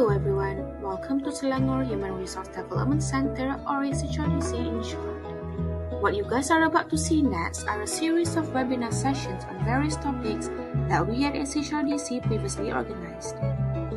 Hello everyone, welcome to Selangor Human Resource Development Center or Hrdc in short. What you guys are about to see next are a series of webinar sessions on various topics that we at Hrdc previously organized.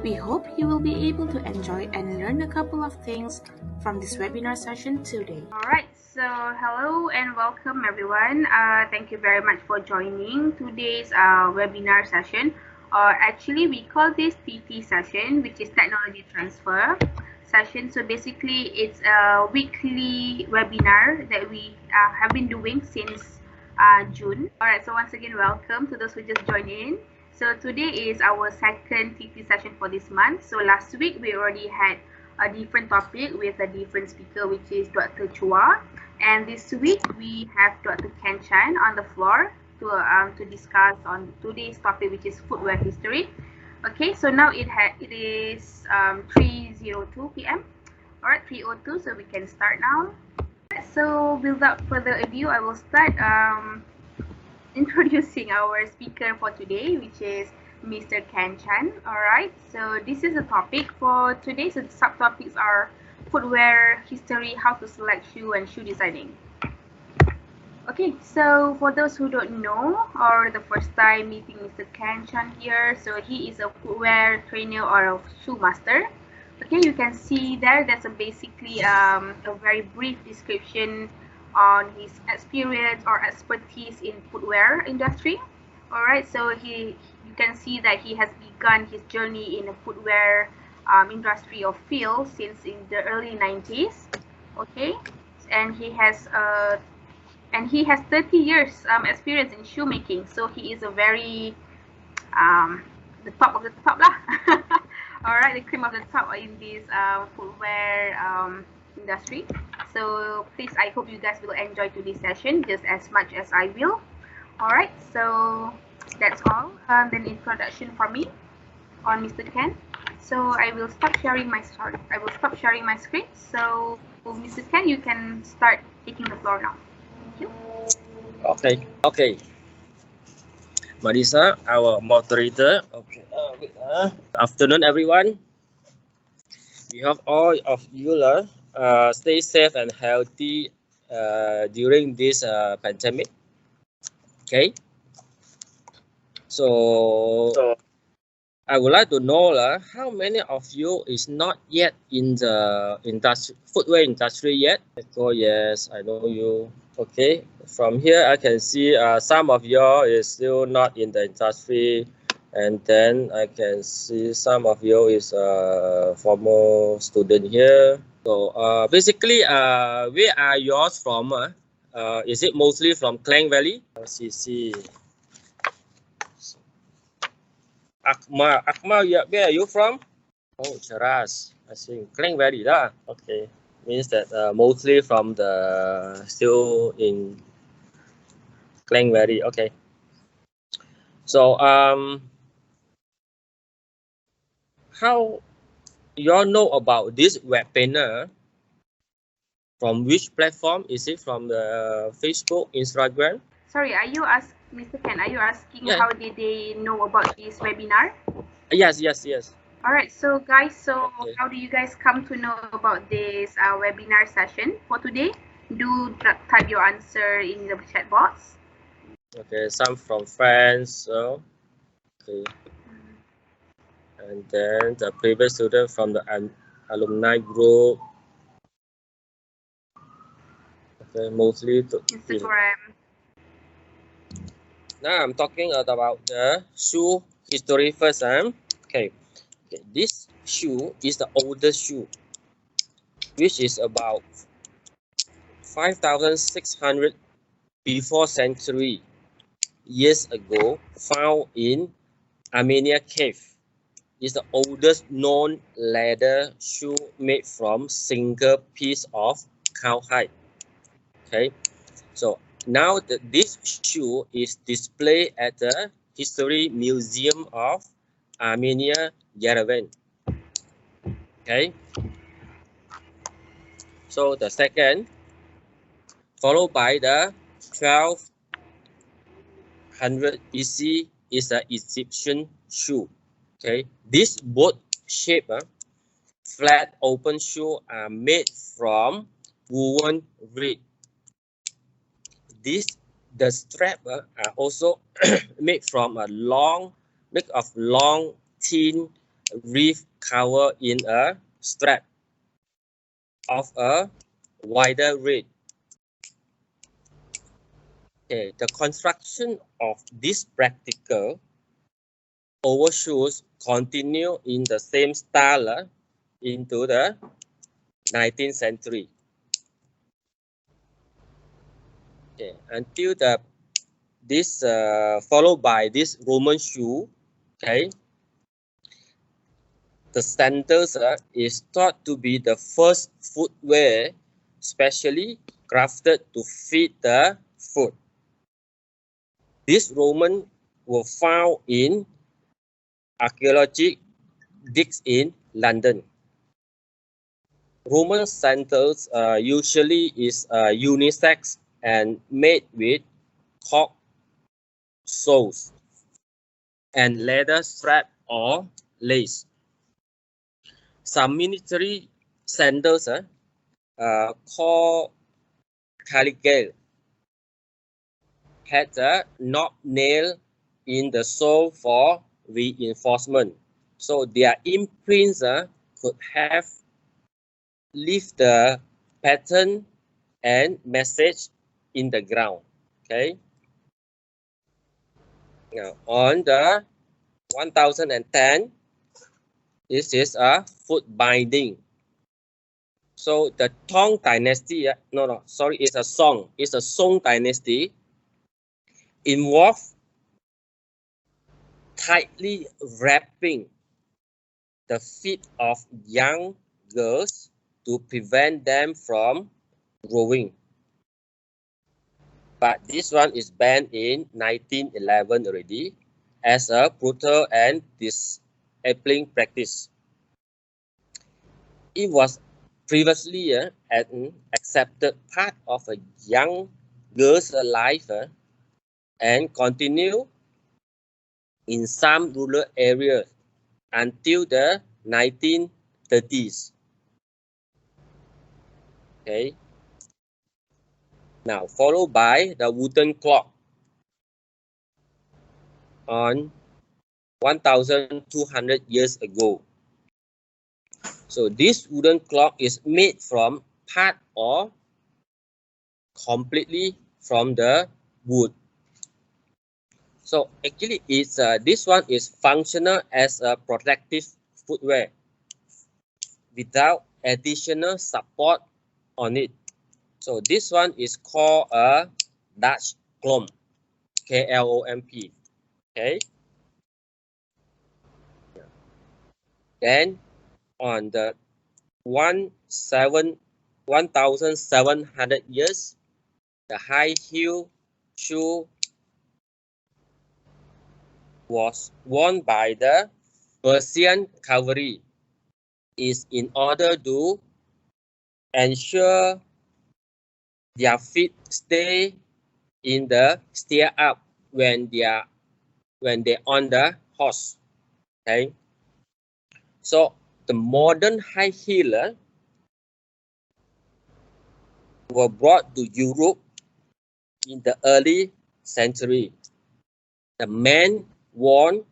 We hope you will be able to enjoy and learn a couple of things from this webinar session today. Alright, so hello and welcome everyone. Thank you very much for joining today's webinar session. Actually, we call this TT session, which is Technology Transfer session. So basically, it's a weekly webinar that we have been doing since June. Alright, so once again, welcome to those who just joined in. So today is our second TT session for this month. So last week, we already had a different topic with a different speaker, which is Dr. Chua. And this week, we have Dr. Ken Chan on the floor to discuss on today's topic, which is footwear history. Okay, so now it is 3:02 p.m. All right, 3:02, so we can start now. So without further ado, I will start introducing our speaker for today, which is Mr. Ken Chan. All right, so this is the topic for today. So the subtopics are footwear history, how to select shoe, and shoe designing. Okay, so for those who don't know or the first time meeting Mr. Ken Chan here, so he is a footwear trainer or a shoe master. Okay, you can see there, that's basically a very brief description on his experience or expertise in footwear industry. All right, so you can see that he has begun his journey in the footwear industry or field since in the early 90s. Okay, and he has 30 years experience in shoemaking, so he is a very the top of the top lah. All right, the cream of the top in this footwear industry. So please, I hope you guys will enjoy today's session just as much as I will. All right, so that's all. Then introduction for me on Mr. Ken. So I will stop sharing my screen. So Mr. Ken, you can start taking the floor now. Thank you. Okay. Marisa, our moderator. Okay. Afternoon, everyone. We hope all of you stay safe and healthy during this pandemic. Okay. So I would like to know how many of you is not yet in the footwear industry yet? Oh yes, I know you. Okay, from here I can see some of you is still not in the industry, and then I can see some of you is former student here. So basically, where are yours from? Is it mostly from Klang Valley? CC. Akmal, where are you from? Oh, Cheras. I think Klang Valley lah. Okay. Means that mostly from the still in Klang Valley. Okay. So how you all know about this web painter? From which platform? Is it from the Facebook, Instagram? Sorry, Mr. Ken, are you asking how did they know about this webinar? Yes. All right, so guys, how do you guys come to know about this webinar session for today? Do type your answer in the chat box. Okay, some from friends. So, okay. And then the previous student from the alumni group. Okay, mostly to Instagram. Now I'm talking about the shoe history first. Okay, this shoe is the oldest shoe, which is about 5,600 before century years ago, found in Armenia cave. It's the oldest known leather shoe made from single piece of cowhide. Okay, so now this shoe is displayed at the History Museum of Armenia, Yerevan. Okay. So the second, followed by the 1200 BC, is the Egyptian shoe. Okay, this boat shape flat open shoe are made from woven reed. The strap are also made from a long thin reef cover in a strap of a wider reed. Okay, the construction of this practical overshoes continue in the same style into the 19th century. Okay, until followed by this Roman shoe. Okay, the sandals is thought to be the first footwear specially crafted to fit the foot. These Roman were found in archaeological digs in London. Roman sandals usually is unisex and made with cork soles and leather strap or lace. Some military sandals called caligal had a knob nail in the sole for reinforcement. So their imprints could have left the pattern and message in the ground. Okay. Now on the 1010, this is a foot binding. So the Tang dynasty, it's a Song. It's a Song dynasty involved tightly wrapping the feet of young girls to prevent them from growing. But this one is banned in 1911 already as a brutal and disabling practice. It was previously an accepted part of a young girl's life and continue in some rural areas until the 1930s. Okay. Now followed by the wooden clock on 1,200 years ago. So this wooden clock is made from part or completely from the wood. So actually, this one is functional as a protective footwear without additional support on it. So this one is called a Dutch klomp, K-L-O-M-P. Okay. Then on the 1,700 years, the high heel shoe was worn by the Persian cavalry is in order to ensure their feet stay in the steer up when they on the horse. Okay. So the modern high heel were brought to Europe in the early century. The men wore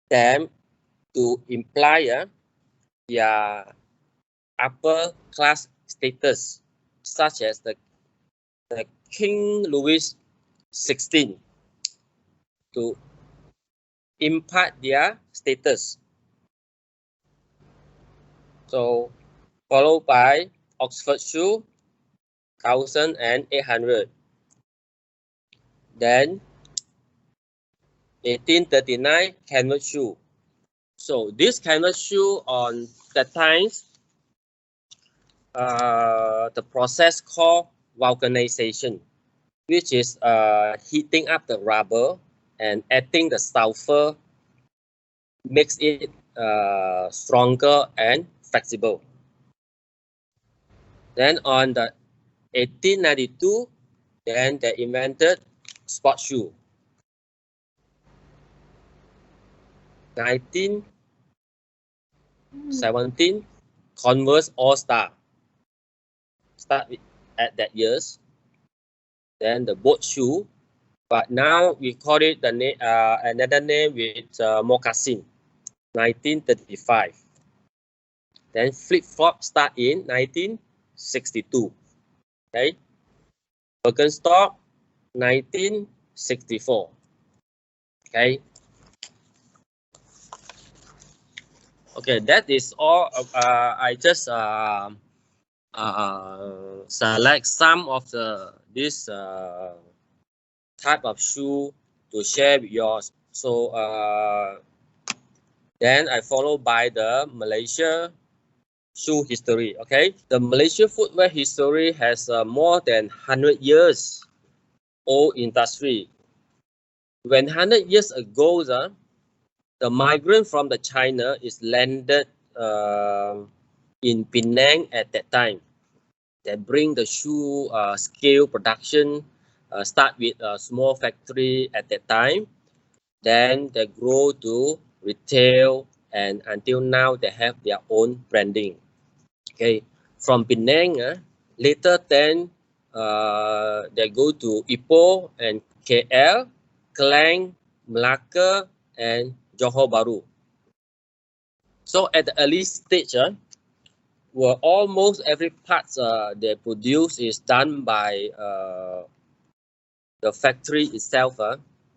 them to imply their upper class status, such as the King Louis XVI, to impart their status. So followed by Oxford shoe, 1,800. Then 1839 canvas shoe. So this canvas shoe on that times, the process called vulcanization, which is heating up the rubber and adding the sulfur, makes it stronger and flexible. Then on the 1892, then they invented sport shoe. 1917, Converse All Star. Start at that years. Then the boat shoe, but now we call it the another name with moccasin, 1935. Then flip-flop start in 1962. Okay. Birkenstock, 1964. Okay. Okay, that is all. I just select some of this type of shoe to share with yours. So then I follow by the Malaysia shoe history. Okay, the Malaysia footwear history has more than 100 years old industry. When 100 years ago, the migrant from the China is landed in Penang at that time. They bring the shoe scale production, start with a small factory at that time. Then they grow to retail, and until now they have their own branding. Okay, from Penang, later then they go to Ipoh and KL, Klang, Melaka, and Johor Bahru. So at the early stage, where almost every part they produce is done by the factory itself,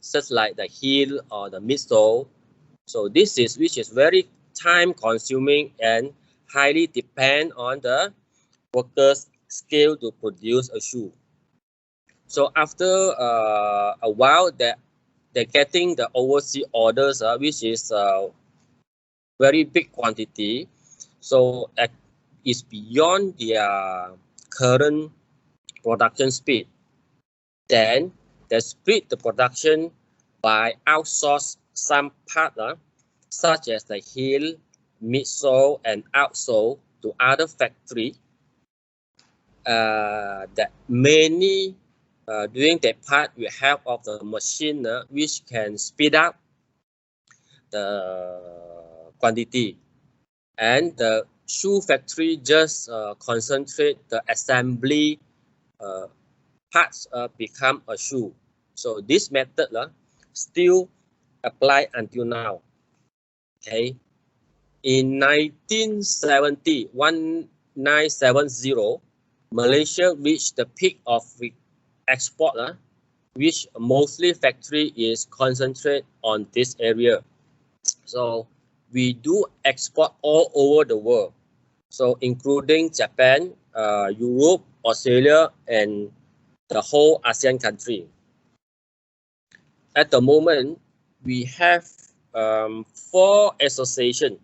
such like the heel or the midsole. So this is which is very time consuming and highly depend on the workers' skill to produce a shoe. So after a while, they're getting the overseas orders, which is very big quantity. So it's beyond their current production speed. Then they split the production by outsource some part, such as the heel, midsole, and outsole to other factory. That many doing that part with help of the machine, which can speed up the quantity, and the shoe factory just concentrate the assembly parts become a shoe. So this method still apply until now. Okay, in 1970, Malaysia reached the peak of export, which mostly factory is concentrate on this area. So we do export all over the world, so including Japan, Europe, Australia, and the whole ASEAN country. At the moment, we have 4 associations.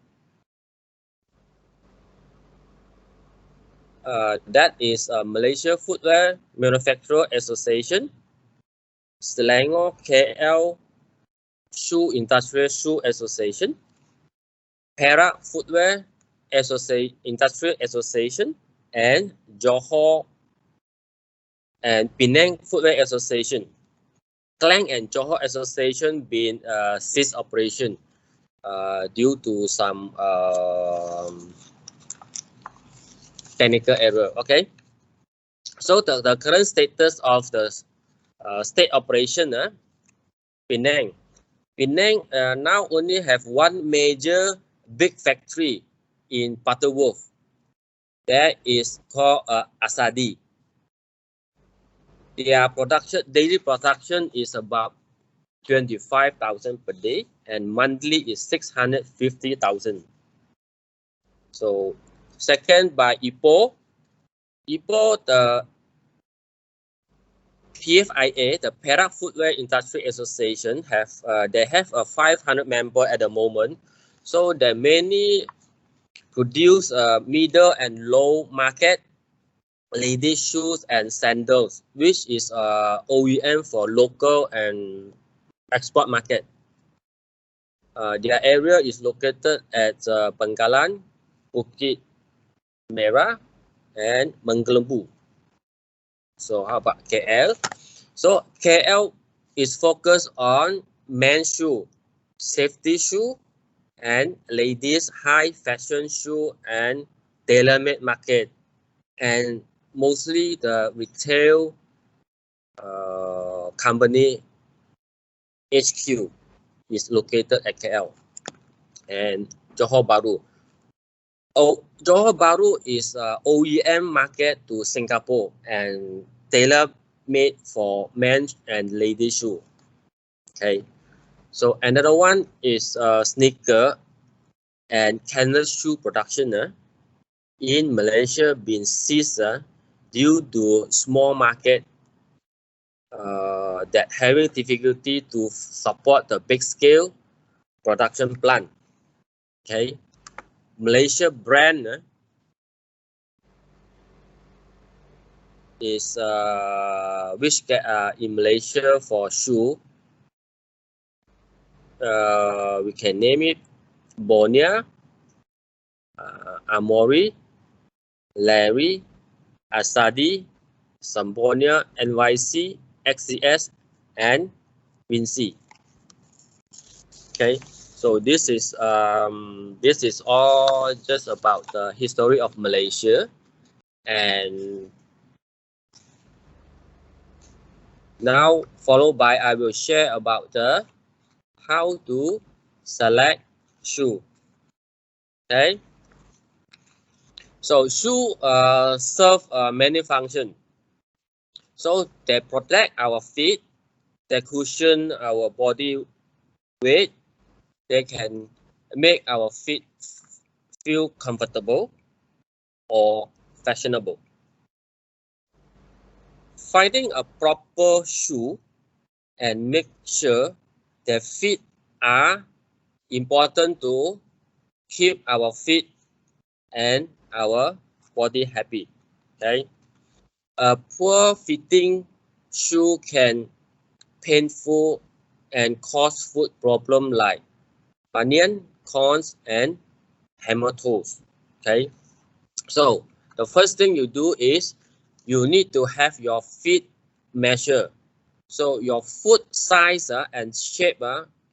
That is Malaysia Footwear Manufacturer Association, Selangor KL Shoe Industrial Shoe Association, Perak Footwear Industrial Association, and Johor and Penang Footwear Association. Klang and Johor Association been ceased operation due to some technical error. Okay, so the current status of the state operation, Penang now only have one major big factory in Butterworth. That is called Asadi. Their daily production is about 25,000 per day, and monthly is 650,000. So second by Ipoh, the PFIA, the Perak Footwear Industry Association, they have a 500 member at the moment. So they mainly produce middle and low market ladies shoes and sandals, which is OEM for local and export market. Their area is located at Bangkalan, Bukit Merah, and Menggelembu. So how about KL? So KL is focused on men's shoe, safety shoe, and ladies high fashion shoe and tailor-made market, and mostly the retail company HQ is located at KL and Johor Bahru. Johor Bahru is OEM market to Singapore and tailor-made for men's and ladies shoe. Okay, so another one is sneaker and canvas shoe production in Malaysia been seized due to small market that having difficulty to support the big scale production plant. Okay, Malaysia brand is which in Malaysia for shoe. We can name it Bonia, Amori, Larry, Asadi, Sambonia, NYC, XCS, and Vinci. Okay, so this is all just about the history of Malaysia, and now followed by I will share about the how to select shoe. Okay, so shoe serve many functions. So they protect our feet, they cushion our body weight, they can make our feet feel comfortable or fashionable. Finding a proper shoe and make sure their feet are important to keep our feet and our body happy. Okay, a poor fitting shoe can painful and cause foot problem like bunion, corns, and hammer toes. Okay, so the first thing you do is you need to have your feet measure. So your foot size and shape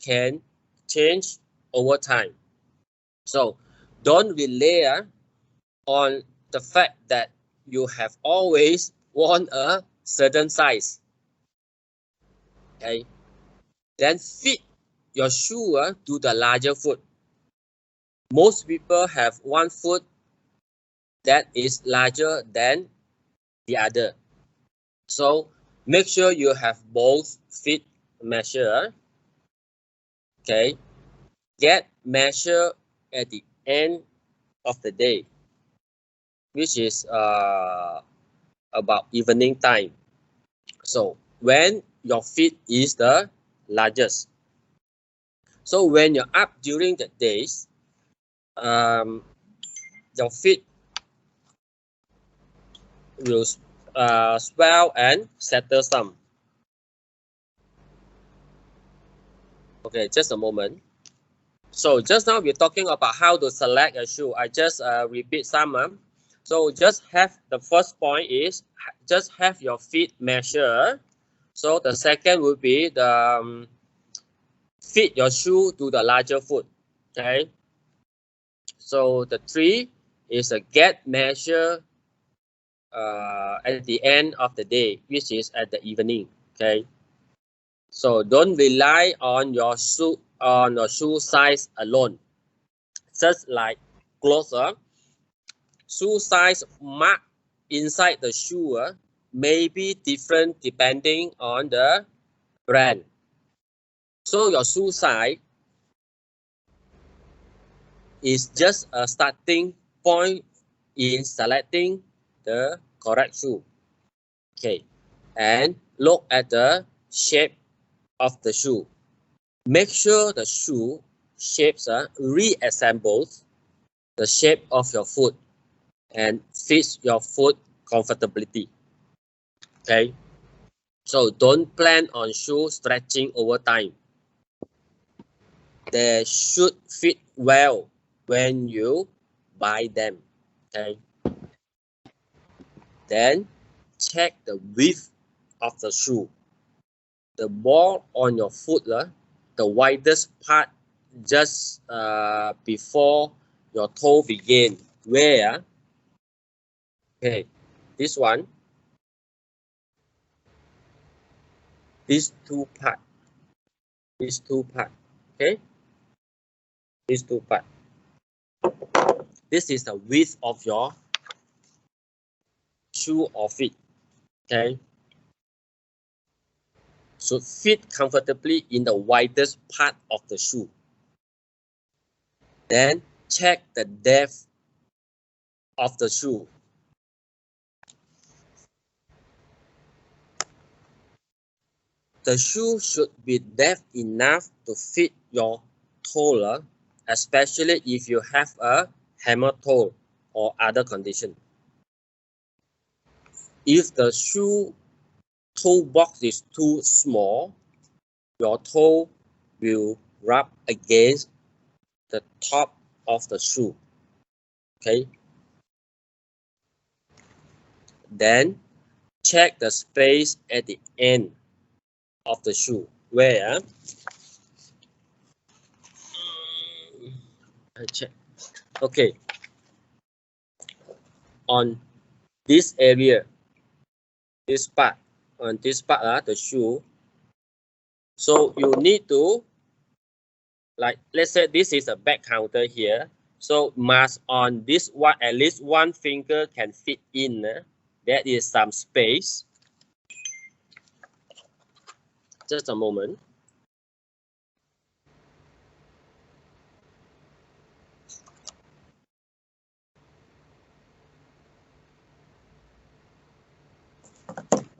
can change over time. So don't rely on the fact that you have always worn a certain size. Okay, then fit your shoe to the larger foot. Most people have one foot that is larger than the other. So make sure you have both feet measure. Okay, get measure at the end of the day, which is about evening time. So when your feet is the largest. So when you're up during the days, your feet will swell and settle some. Okay, just a moment. So just now we're talking about how to select a shoe. I just repeat some. So just have the first point is just have your feet measure. So the second would be the fit your shoe to the larger foot. Okay. So the three is a get measure at the end of the day, which is at the evening. Okay. So don't rely on your shoe size alone. Just like clothes, shoe size mark inside the shoe may be different depending on the brand. So your shoe size is just a starting point in selecting the correct shoe. Okay, and look at the shape of the shoe. Make sure the shoe shapes reassembles the shape of your foot and fits your foot comfortability. Okay, so don't plan on shoe stretching over time. They should fit well when you buy them. Okay, then check the width of the shoe. The ball on your foot, the widest part just before your toe begin, where Okay, this one, these two part, okay, these two part. This is the width of your shoe or feet, okay. So fit comfortably in the widest part of the shoe. Then check the depth of the shoe. The shoe should be depth enough to fit your toe, especially if you have a hammer toe or other condition. If the shoe toe box is too small, your toe will rub against the top of the shoe. Okay. Then check the space at the end of the shoe. Where? I check. Okay. On this area, this part, on this part, the shoe. So you need to, like, let's say this is a back counter here. So must on this one, at least one finger can fit in. There is some space. Just a moment.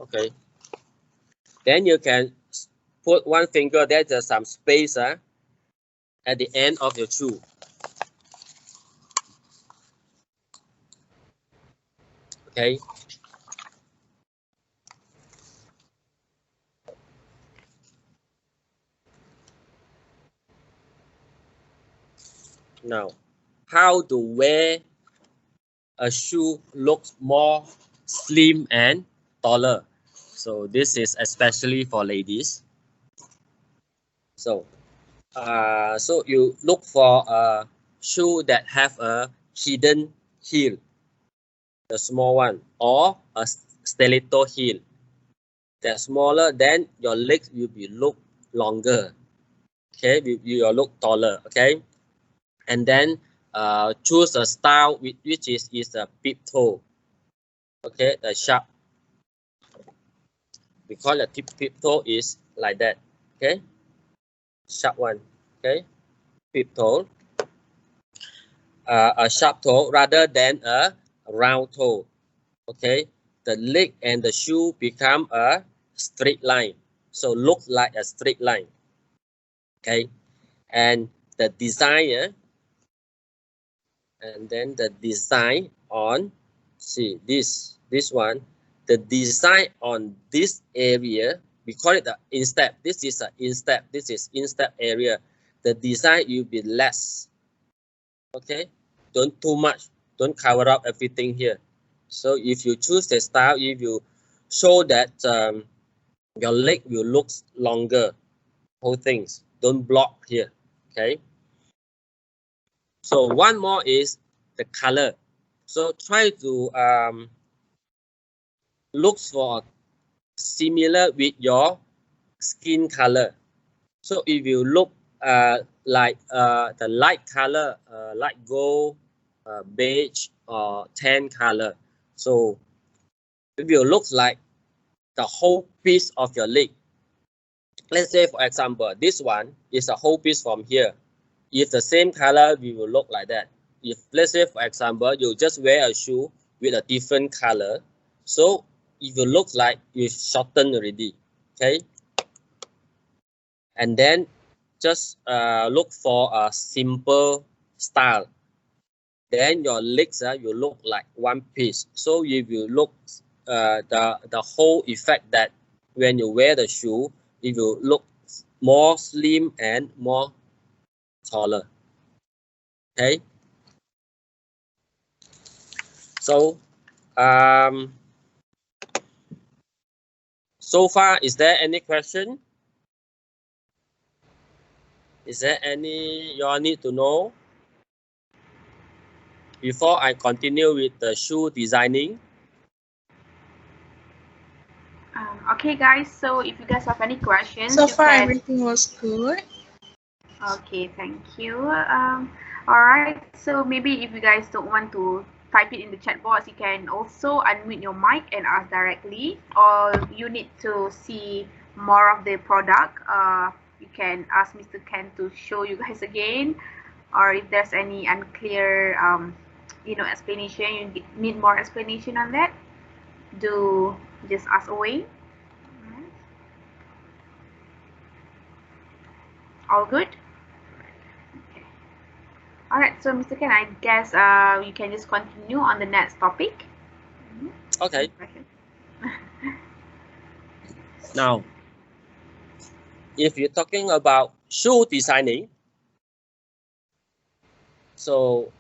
Okay. Then you can put one finger, there's some space at the end of your shoe. Okay. Now, how to wear a shoe looks more slim and taller. So this is especially for ladies. So you look for a shoe that have a hidden heel, the small one, or a stiletto heel. They're smaller, then your legs will be look longer. Okay, you will look taller. Okay, and then choose a style which is a peep toe. Okay, the sharp. Because the peep toe is like that. Okay, sharp one. Okay, peep toe. A sharp toe rather than a round toe. Okay, the leg and the shoe become a straight line, so look like a straight line. Okay, and the design, and then the design on, see this one, the design on this area, we call it the instep. This is an instep. This is instep area. The design will be less. Okay, don't too much. Don't cover up everything here. So if you choose the style, if you show that your leg will look longer, whole things, don't block here. Okay. So one more is the color. So try to look for similar with your skin color. So if you look like the light color, light gold, beige, or tan color, so it will look like the whole piece of your leg. Let's say, for example, this one is a whole piece from here. If the same color, we will look like that. If, let's say, for example, you just wear a shoe with a different color, so it will look like you shortened already. Okay. And then just look for a simple style. Then your legs you look like one piece. So if you look the whole effect that when you wear the shoe, it will look more slim and more taller. Okay. So so far, is there any question? Is there any you all need to know before I continue with the shoe designing? Okay, guys. So if you guys have any questions, So you far, can. everything was good. Okay, thank you. All right. So maybe if you guys don't want to type it in the chat box, you can also unmute your mic and ask directly. Or you need to see more of the product. You can ask Mr. Ken to show you guys again. Or if there's any unclear, explanation, you need more explanation on that, do just ask away. Alright. All good? Okay. Alright, so Mr. Ken, I guess you can just continue on the next topic. Okay. Now, if you're talking about shoe designing, so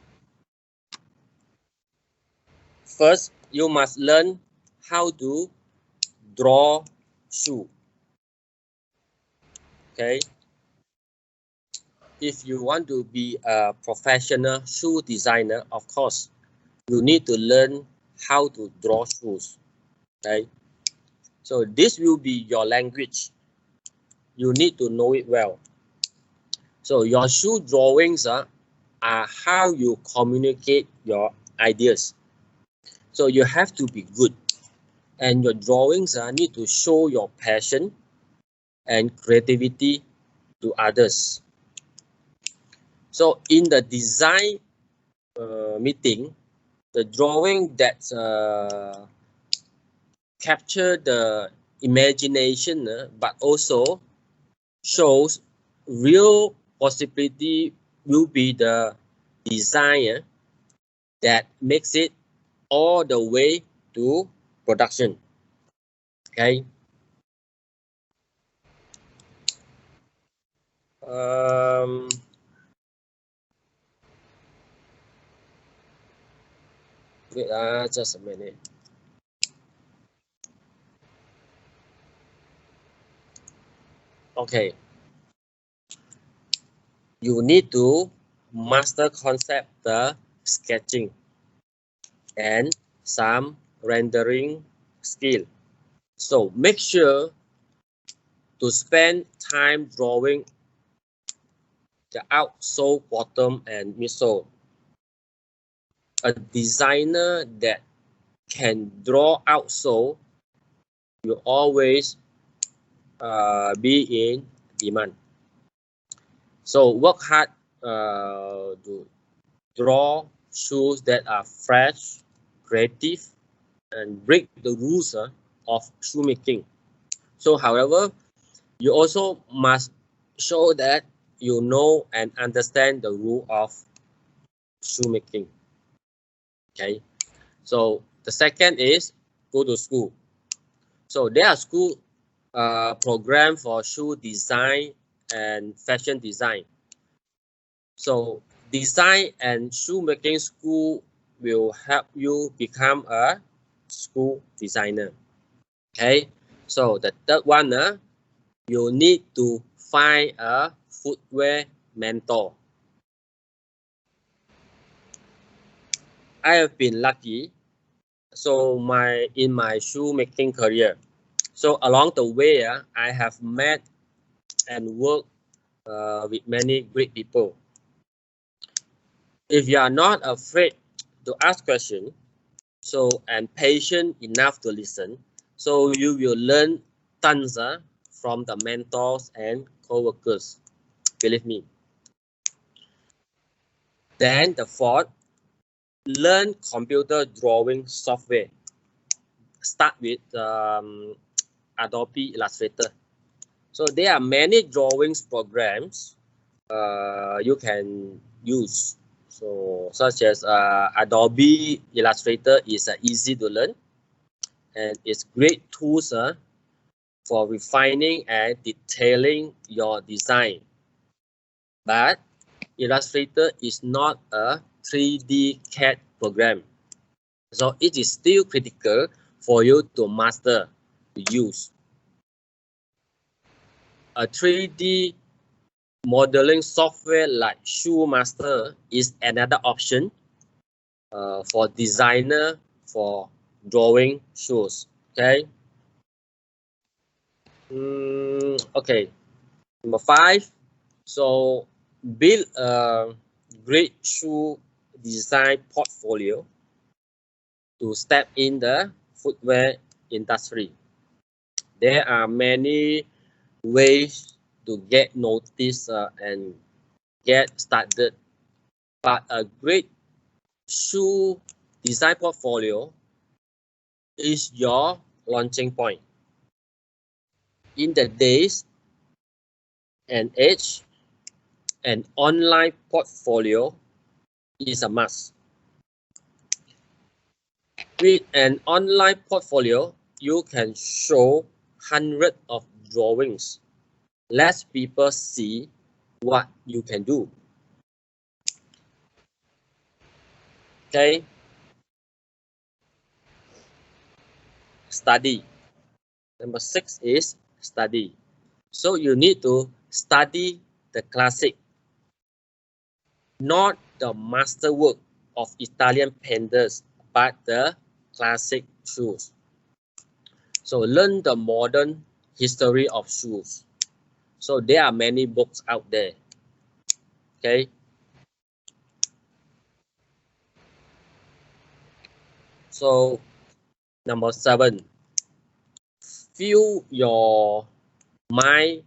first you must learn how to draw shoe. Okay. If you want to be a professional shoe designer, of course, you need to learn how to draw shoes. Okay. So this will be your language. You need to know it well. So your shoe drawings are how you communicate your ideas. So you have to be good. And your drawings need to show your passion and creativity to others. So in the design meeting, the drawing that capture the imagination, but also shows real possibility will be the design that makes it all the way to production. Okay. Wait, just a minute. Okay. You need to master concept the sketching and some rendering skill. So make sure to spend time drawing the outsole, bottom, and midsole. A designer that can draw outsole will always be in demand. So work hard to draw shoes that are fresh, creative, and break the rules of shoemaking. So, however, you also must show that you know and understand the rule of shoemaking. Okay. So the second is go to school. So there are school program for shoe design and fashion design. So design and shoemaking school will help you become a school designer. Okay. So the third one, you need to find a footwear mentor. I have been lucky. So in my shoemaking career, so along the way, I have met and worked with many great people. If you are not afraid to ask questions, and patient enough to listen, so you will learn tons from the mentors and co-workers. Believe me. Then the fourth, learn computer drawing software. Start with Adobe Illustrator. So there are many drawings programs you can use. So such as Adobe Illustrator is easy to learn, and it's great tools for refining and detailing your design. But Illustrator is not a 3D CAD program. So it is still critical for you to master the use. A 3D modeling software like Shoemaster is another option for designer for drawing shoes. Okay. Okay. Number 5. So build a great shoe design portfolio to step in the footwear industry. There are many ways to get noticed and get started, but a great shoe design portfolio is your launching point. In the days and age, an online portfolio is a must. With an online portfolio, you can show hundreds of drawings. Let people see what you can do. Okay. Study. Number 6 is study. So you need to study the classic, not the masterwork of Italian painters, but the classic shoes. So learn the modern history of shoes. So there are many books out there. Okay. So number 7, fill your mind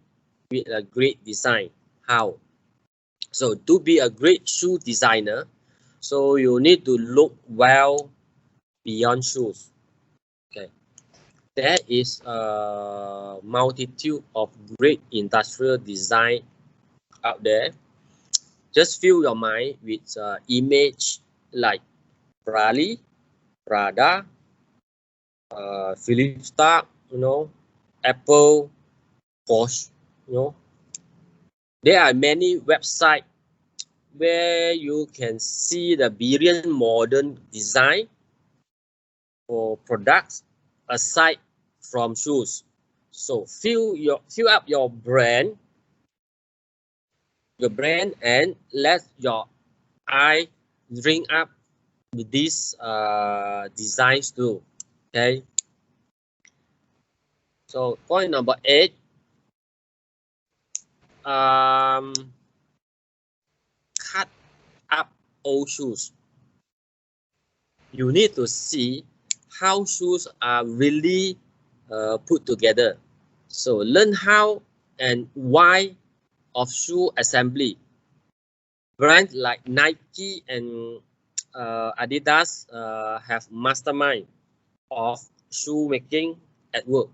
with a great design. How? So to be a great shoe designer, so you need to look well beyond shoes. Okay. There is a multitude of great industrial design out there. Just fill your mind with image like Prali, Prada, Philips Stark, Apple, Porsche, There are many websites where you can see the brilliant modern design for products aside from shoes. So fill up your brand and let your eye ring up with these designs too. Okay. So point number 8. Cut up old shoes. You need to see how shoes are really put together. So learn how and why of shoe assembly. Brands like Nike and Adidas have mastermind of shoe making at work.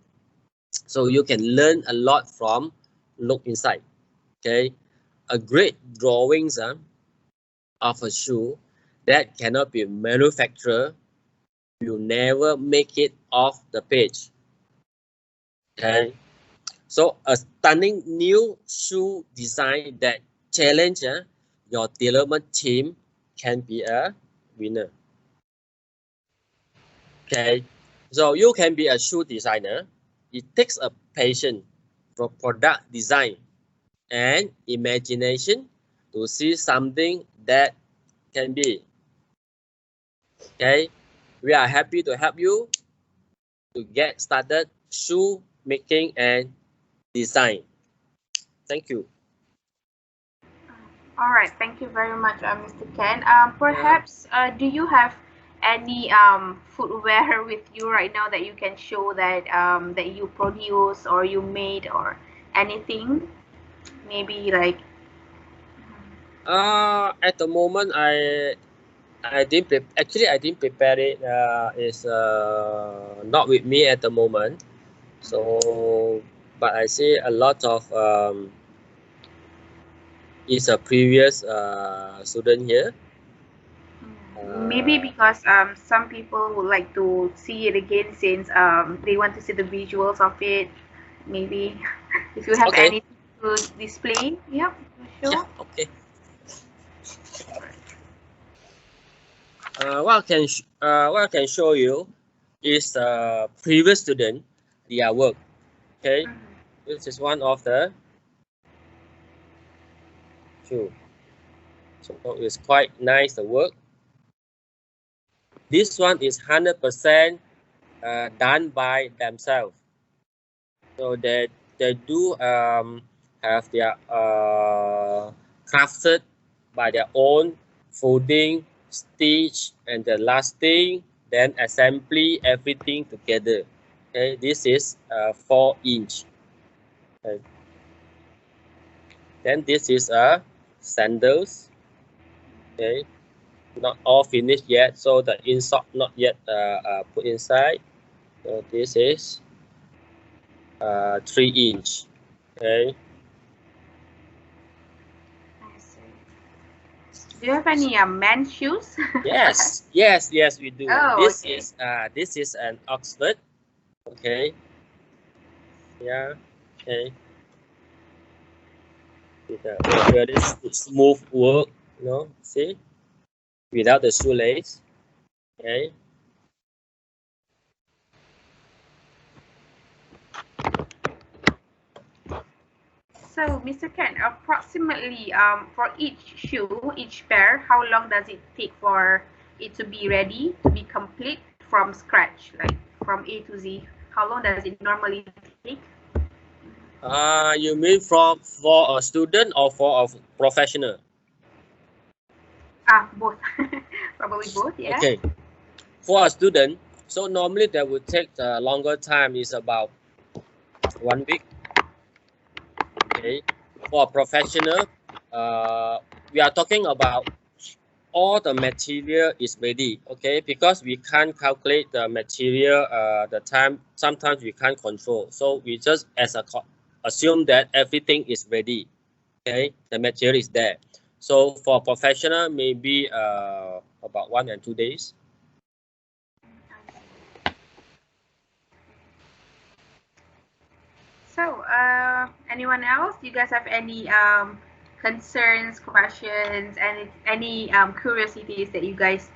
So you can learn a lot from look inside. Okay, a great drawings of a shoe that cannot be manufactured will never make it off the page. Okay, so a stunning new shoe design that challenge your development team can be a winner. Okay, so you can be a shoe designer. It takes a patience for product design and imagination to see something that can be. Okay, we are happy to help you to get started shoe making and design. Thank you. All right, thank you very much, Mr. Ken. Perhaps, do you have any footwear with you right now that you can show that that you produce or you made or anything? Maybe like. At the moment, I didn't prepare it. It's not with me at the moment. So, but I see a lot of is a previous student here. Maybe because some people would like to see it again since they want to see the visuals of it. Maybe if you have Okay. anything to display, yeah, sure. Yeah, okay. What I can show you is previous student their work. Okay, this is one of the shoe. So it's quite nice the work. This one is 100% done by themselves. So that they do have their crafted by their own, folding, stitch, and the lasting, then assembly, everything together. Okay, this is 4-inch. Okay. Then this is sandals. Okay, not all finished yet, so the insole not yet put inside. So this is 3-inch. Okay. I see. Do you have any men's shoes? Yes, we do. Oh, This okay. is an Oxford. Okay. Yeah. Okay. With a very smooth work, you know. See, without the shoelace. Okay. So, Mr. Ken, approximately for each shoe, each pair, how long does it take for it to be ready, to be complete from scratch, like from A to Z? How long does it normally take? You mean for a student or for a professional? Both. Probably both, yeah. Okay. For a student, so normally that would take the longer time is about 1 week. Okay. For a professional, we are talking about all the material is ready. Okay, because we can't calculate the material, the time. Sometimes we can't control, so we just assume that everything is ready. Okay, the material is there. So for professional, maybe about 1 and 2 days. So, anyone else? Do you guys have any concerns, questions, and any curiosities that you guys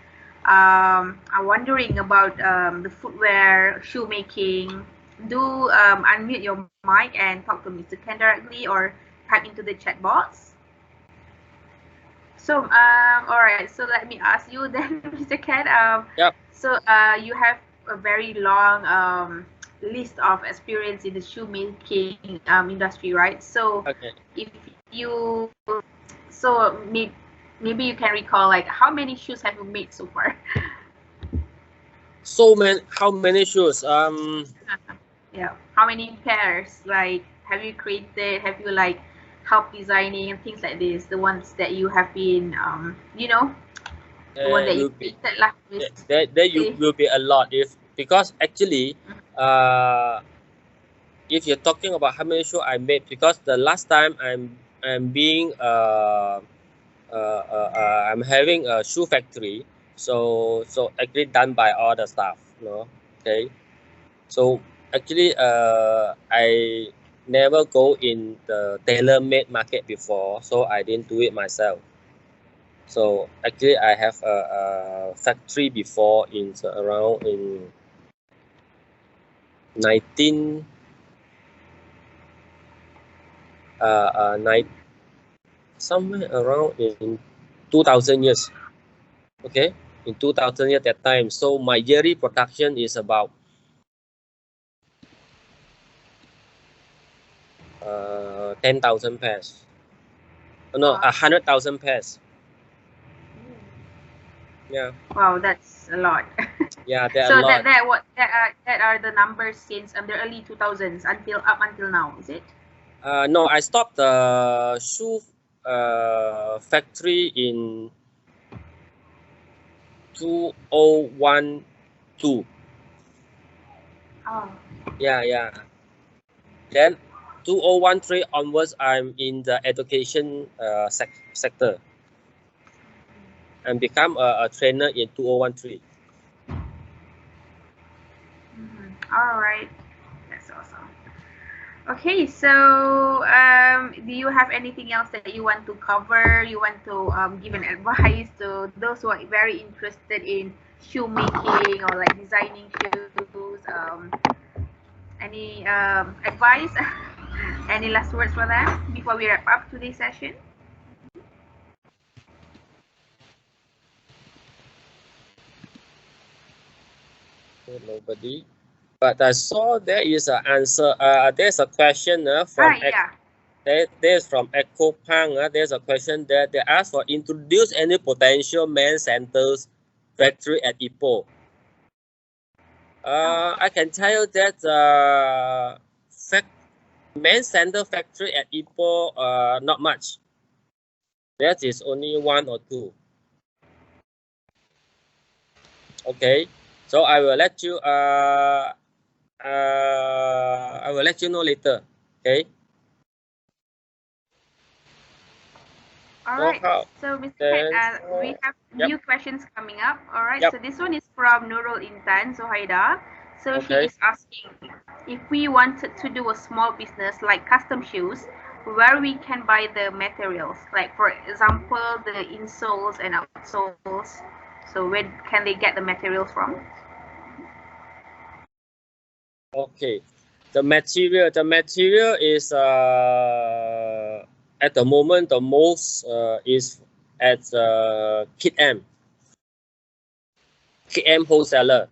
are wondering about the footwear, shoemaking? Do unmute your mic and talk to Mr. Ken directly or type into the chat box. So, all right. So let me ask you then, Mr. Ken. Yep. So, you have a very long list of experience in the shoemaking industry, right? So, Okay. if you, so maybe you can recall like how many shoes have you made so far? So many. How many shoes? Yeah. How many pairs? Like, have you created? Have you like helped designing and things like this? The ones that you have been, the one that you Will be created lah. there you will be a lot because actually, if you're talking about how many shoes I made, because the last time I'm being I'm having a shoe factory, so actually done by all the staff, you know. Okay, so actually I never go in the tailor-made market before, so I didn't do it myself. So actually I have a factory before in around in 19 somewhere around in 2000 years. Okay, in 2000 years that time. So my yearly production is about 10,000 pairs. No, 100,000 pairs. Yeah. Wow, that's a lot. Yeah, there So are a lot. that are the numbers since the early 2000s up until now, is it? No, I stopped the shoe factory in 2012. Oh. Yeah. Then 2013 onwards, I'm in the education sector and become a trainer in 2013. All right, that's awesome. Okay, so do you have anything else that you want to cover? You want to give an advice to those who are very interested in shoemaking or like designing shoes? Any advice? Any last words for them before we wrap up today's session? Nobody. But I saw there is an answer. There's a question from there's from Echo Pang. There's a question there. They ask for introduce any potential main centers factory at Ipoh. I can tell you that main center factory at Ipoh, not much. That is only 1 or 2. Okay, so I will let you know later. Okay. All right. So, Mr. Ken, we have new questions coming up. All right. So this one is from Nurul Intan Zohaida. So she is asking if we wanted to do a small business like custom shoes, where we can buy the materials, like for example the insoles and outsoles. So where can they get the materials from? Okay, the material is at the moment the most is at Kit M wholesaler.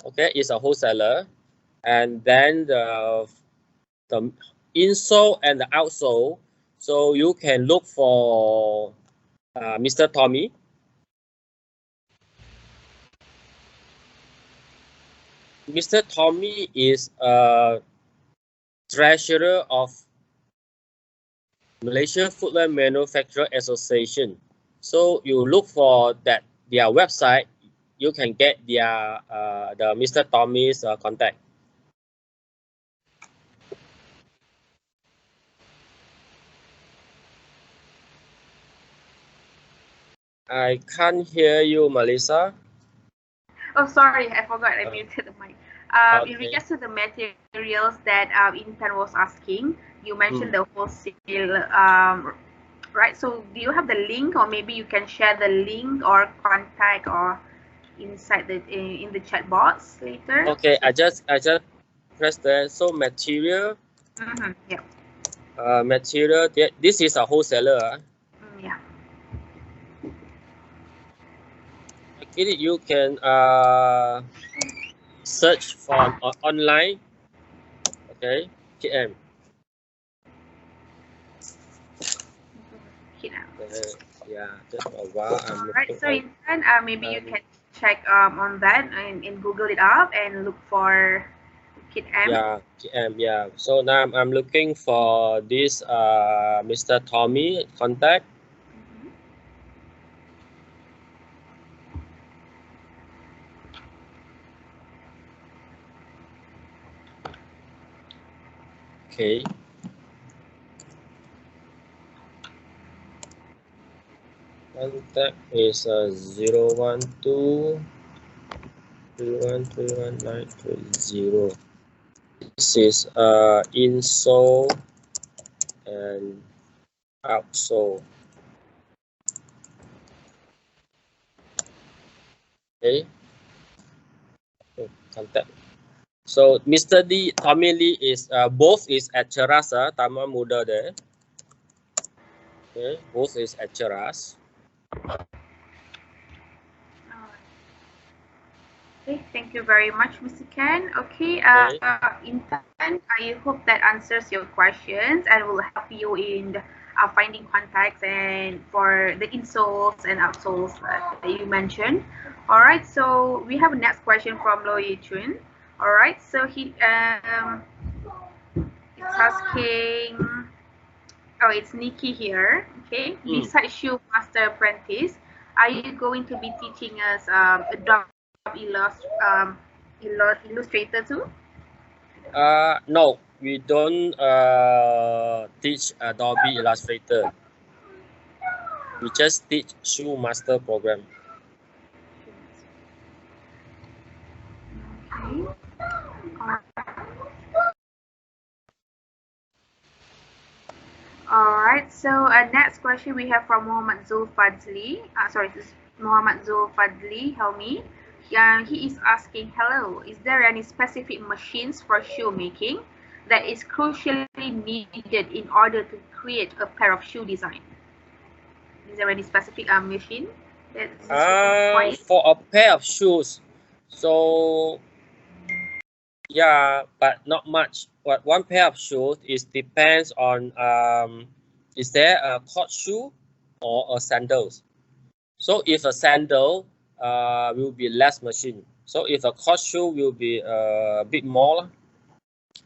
Okay, it's a wholesaler, and then the insole and the outsole. So you can look for Mr. Tommy. Mr. Tommy is a treasurer of Malaysia Footwear Manufacturer Association. So you look for their website, you can get their the Mr. Tommy's contact. I can't hear you, Melissa. Oh, sorry, I forgot. I muted the mic. In regards to the materials that Intan was asking, you mentioned the wholesale, right? So do you have the link, or maybe you can share the link or contact or inside the in the chat box later? Okay, I just press there. So material. Yeah. Material. This is a wholesaler. Yeah. Actually, you can search for online. Okay, KM. Yeah, just a while. Alright, so Intan, maybe you can check on that and Google it up and look for Kit M. Yeah, KM. Yeah. So now I'm looking for this Mr. Tommy contact. Okay. Contact is 012 3131930. This is insole and outsole. Okay. Contact. So Mr. Tommy Lee is both is at Cheras, Taman Muda there. Okay, both is at Cheras. Okay, thank you very much, Mr. Ken. Okay, Intan, I hope that answers your questions and will help you in finding contacts and for the insoles and outsoles that you mentioned. All right, so we have a next question from Lo Yi Chun. All right, so he is asking. Oh, it's Nikki here. Okay, besides Shoe Master Apprentice, are you going to be teaching us Adobe Illustrator too? No, we don't teach Adobe Illustrator. We just teach Shoe Master program. Okay. All right. So next question we have from Muhammad Zulfadli. This is Muhammad Zulfadli Helmi. He is asking, hello, is there any specific machines for shoe making that is crucially needed in order to create a pair of shoe design? Is there any specific machine that's for a pair of shoes? So Yeah, but not much. But one pair of shoes is depends on is there a court shoe or a sandals? So if a sandal will be less machine. So if a court shoe will be a bit more,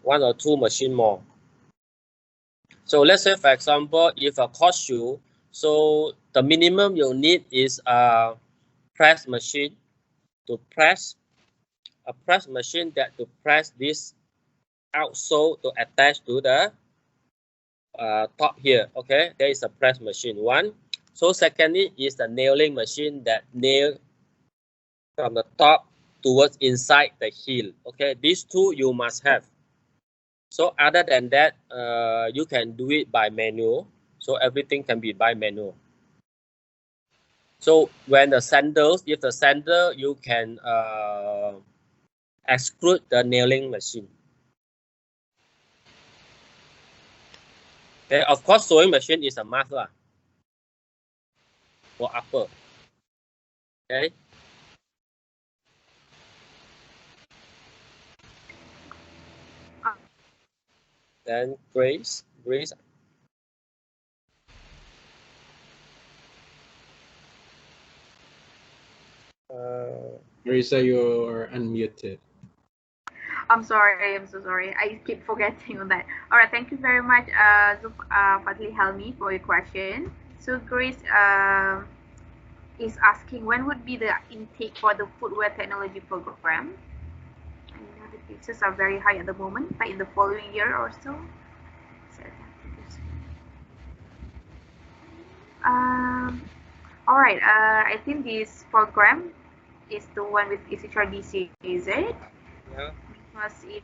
1 or 2 machine more. So let's say for example, if a court shoe, so the minimum you need is a press machine to press a press machine that to press this outsole to attach to the top here. Okay, there is a press machine 1. So secondly is the nailing machine that nail from the top towards inside the heel. Okay, these 2 you must have. So other than that, you can do it by manual. So everything can be by manual. So when the sandals, if the sandal, you can exclude the nailing machine. Okay, of course, sewing machine is a must lah for upper. Okay. Then Grace. Grace, you're unmuted. I'm sorry, I'm so sorry. I keep forgetting on that. All right, thank you very much, Fadli Helmi, for your question. So Grace is asking when would be the intake for the footwear technology program? I know the cases are very high at the moment, but in the following year or so. All right, I think this program is the one with Hrdc, is it? Yeah. Because it.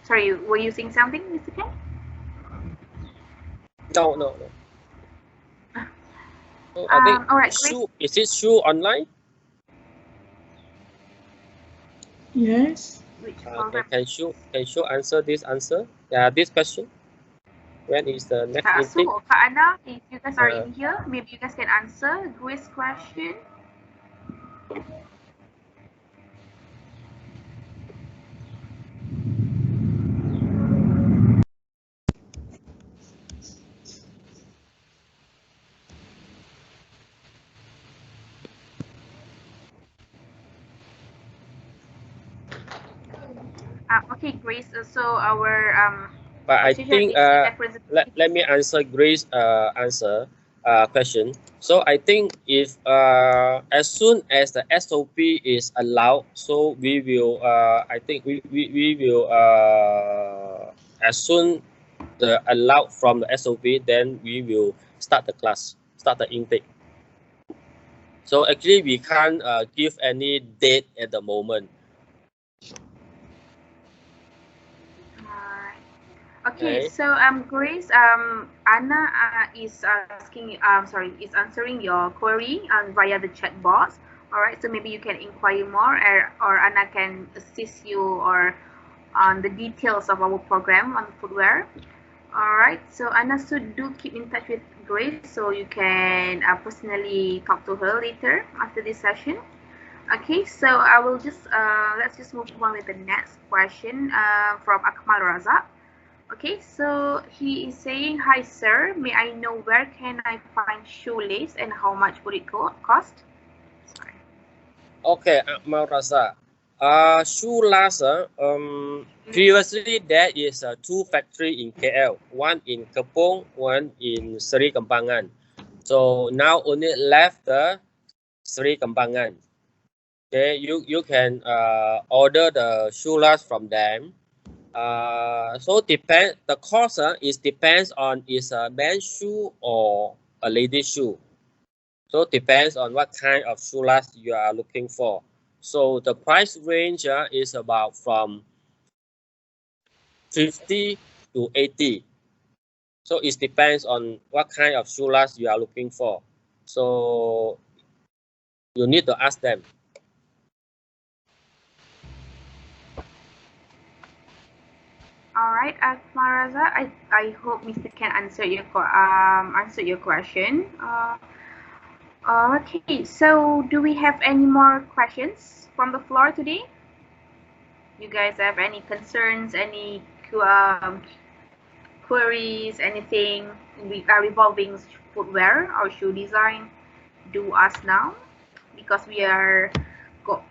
Sorry, were you saying something, Mr. Ken? No. So I think all right, shoe, is it shoe online? Yes. Which can shoe answer this answer? Yeah, this question. When is the next intake? So, Kak Ana, if you guys are in here, maybe you guys can answer Grace's question. Okay, Grace. So our But I think let me answer Grace's question. So I think if as soon as the SOP is allowed, so we will I think we will as soon the allowed from the SOP, then we will start the class, start the intake. So actually we can't give any date at the moment. Okay, so Grace, Anna is asking, is answering your query via the chat box. All right, so maybe you can inquire more, or Anna can assist you or on the details of our program on footwear. All right, so Anna, so do keep in touch with Grace so you can personally talk to her later after this session. Okay, so I will just let's just move on with the next question from Akmal Razak. Okay, so he is saying, hi sir, may I know where can I find Shoelace and how much would it cost? Sorry. Okay, Akmal Razak. Shoelace, previously there is 2 factories in KL, one in Kepong, one in Seri Kembangan. So now only left the Seri Kembangan. Okay, you can order the Shoelace from them. So the cost is depends on is a man's shoe or a lady's shoe. So depends on what kind of shoelace you are looking for. So the price range is about from 50 to 80. So it depends on what kind of shoelace you are looking for. So you need to ask them. All right, Akmaraza, I hope Mr. Ken answered your question. Okay, so do we have any more questions from the floor today? you guys have any concerns, any queries, anything revolving footwear or shoe design, do ask now, because we are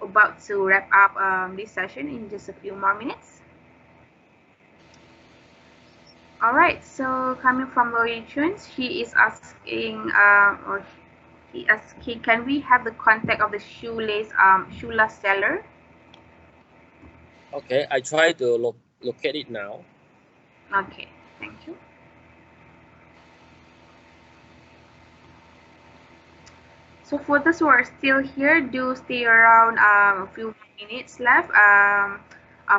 about to wrap up this session in just a few more minutes. All right, so coming from Loy Chun, she is asking, can we have the contact of the shoelace seller? Okay, I try to locate it now. Okay, thank you. So for those who are still here, do stay around a few minutes left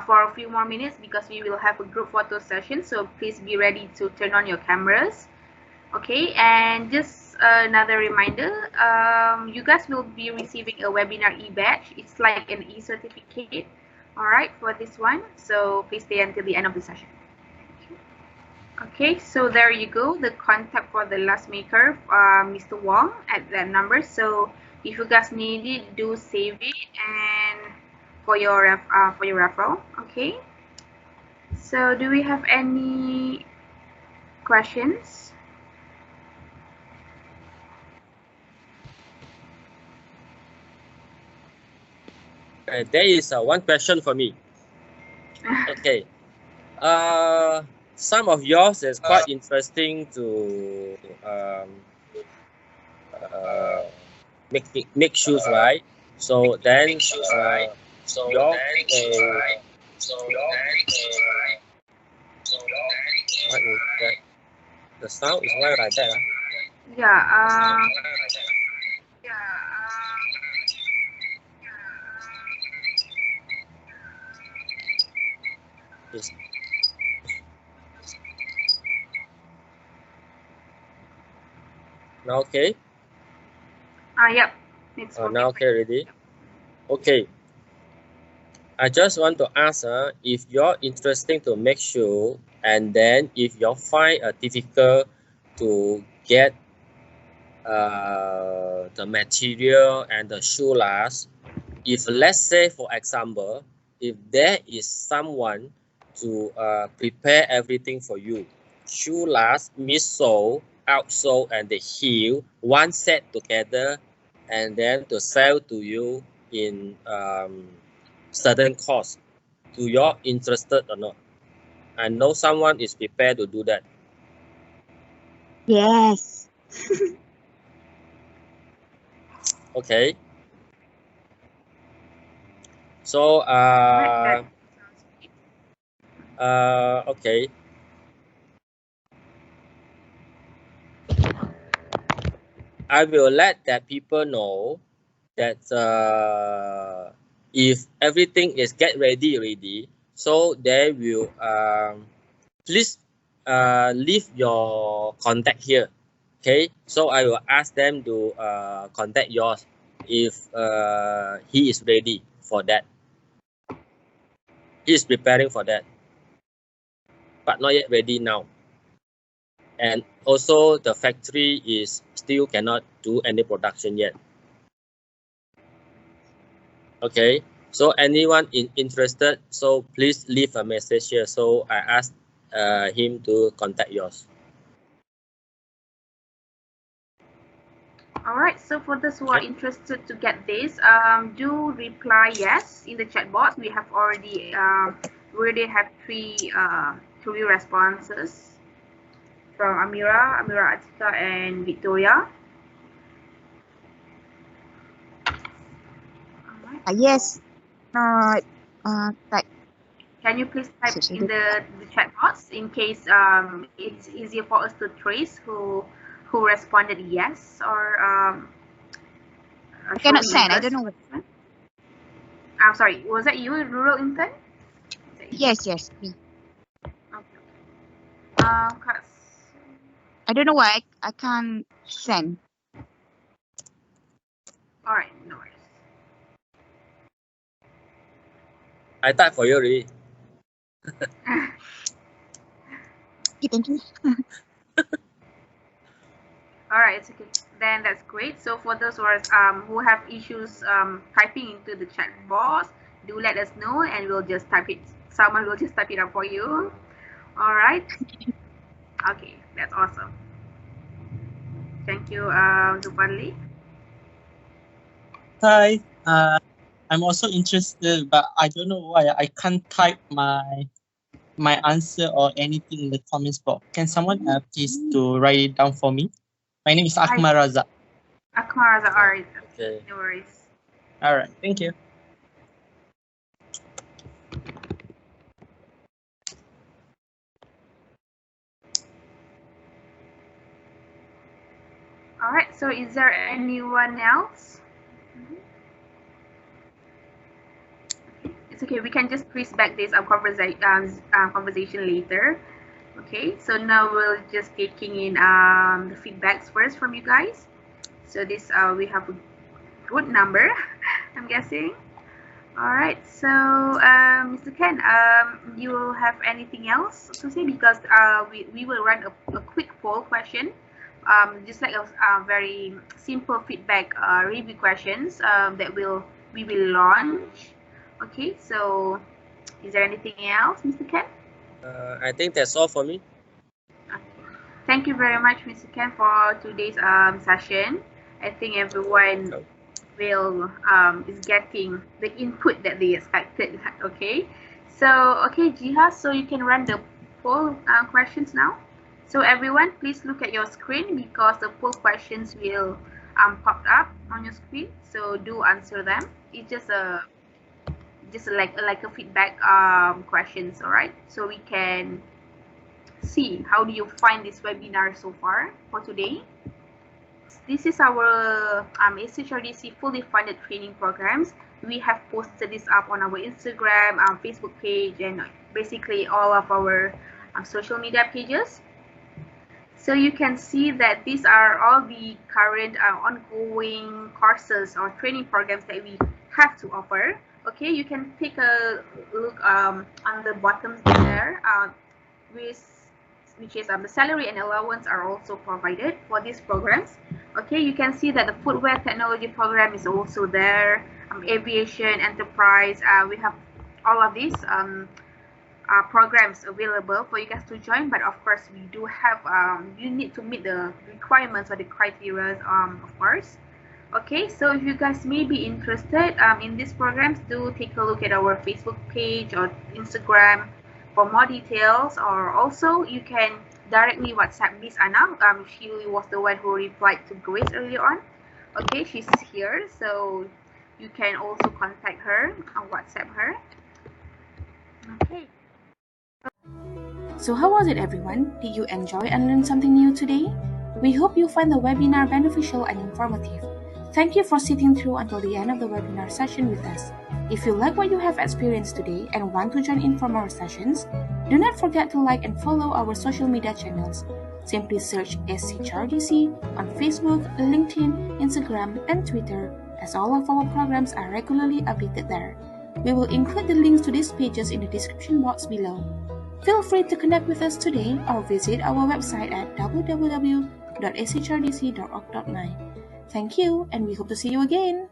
for a few more minutes, because we will have a group photo session. So please be ready to turn on your cameras. Okay, and just another reminder, you guys will be receiving a webinar e-badge. It's like an e-certificate, all right, for this one. So please stay until the end of the session. Okay, so there you go, the contact for the last maker, Mr. Wong, at that number. So if you guys need it, do save it and for your referral. Okay. So do we have any questions? There is one question for me. Okay. Some of yours is quite interesting to make shoes, right? So then your what is that? The sound is why like that. Yeah. Is now okay? Yep. It's Now okay already. Okay. I just want to ask if you're interested to make shoe, and then if you find it difficult to get the material and the shoelace, if let's say for example, if there is someone to prepare everything for you, shoelace, midsole, outsole, and the heel, one set together, and then to sell to you in certain cost, do you interested or not? I know someone is prepared to do that. Yes. Okay. So okay. I will let that people know that if everything is get ready, so they will please leave your contact here. Okay, so I will ask them to contact yours if he is ready for that. He is preparing for that, but not yet ready now. And also the factory is still cannot do any production yet. Okay, so anyone interested, so please leave a message here. So I asked him to contact yours. All right, so for those who are interested to get this, do reply yes in the chat box. We have already have three responses from Amira, Atika, and Victoria. All right. Yes. Can you please type in the chat box in case it's easier for us to trace who responded yes or I cannot send. I don't know. I'm sorry. Was that you, Rural Intern? Yes, me. Okay. I don't know why I can't send. All right, no worries. I type for you already. Thank you. All right, it's okay. Then that's great. So for those who have issues typing into the chat box, do let us know, and we'll just type it. Someone will just type it up for you. All right. Okay, that's awesome. Thank you, Zubarli. Hi, I'm also interested, but I don't know why I can't type my answer or anything in the comments box. Can someone please to write it down for me? My name is Akmal Razak. Akmal Razak, all right. Okay. No worries. All right, thank you. All right, so is there anyone else? It's okay, we can just trace back this conversation later. Okay, so now we're just taking in the feedbacks first from you guys. So this we have a good number, I'm guessing. All right, so Mr. Ken, you will have anything else to say, because we will run a quick poll question, just like a very simple feedback review questions that we will launch. Okay, so is there anything else, Mr. Ken? I think that's all for me. Okay. Thank you very much, Mr. Ken, for today's session. I think everyone will is getting the input that they expected. Okay, so okay, Jiha, so you can run the poll questions now. So everyone, please look at your screen, because the poll questions will pop up on your screen. So do answer them. It's just like a feedback questions. All right, so we can see how do you find this webinar so far for today. This is our Hrdc fully funded training programs. We have posted this up on our Instagram, Facebook page, and basically all of our social media pages. So you can see that these are all the current ongoing courses or training programs that we have to offer. Okay, you can take a look on the bottom there, which is the salary and allowance are also provided for these programs. Okay, you can see that the footwear technology program is also there. Aviation, enterprise, we have all of these programs available for you guys to join. But of course, we do have you need to meet the requirements or the criteria, of course. Okay, so if you guys may be interested in these programs, do take a look at our Facebook page or Instagram for more details, or also you can directly WhatsApp Miss Anna. She was the one who replied to Grace earlier on. Okay, she's here, so you can also contact her or WhatsApp her. Okay. So how was it, everyone? Did you enjoy and learn something new today? We hope you find the webinar beneficial and informative. Thank you for sitting through until the end of the webinar session with us. If you like what you have experienced today and want to join in from our sessions, do not forget to like and follow our social media channels. Simply search SHRDC on Facebook, LinkedIn, Instagram, and Twitter, as all of our programs are regularly updated there. We will include the links to these pages in the description box below. Feel free to connect with us today or visit our website at www.shdc.org.my. Thank you, and we hope to see you again.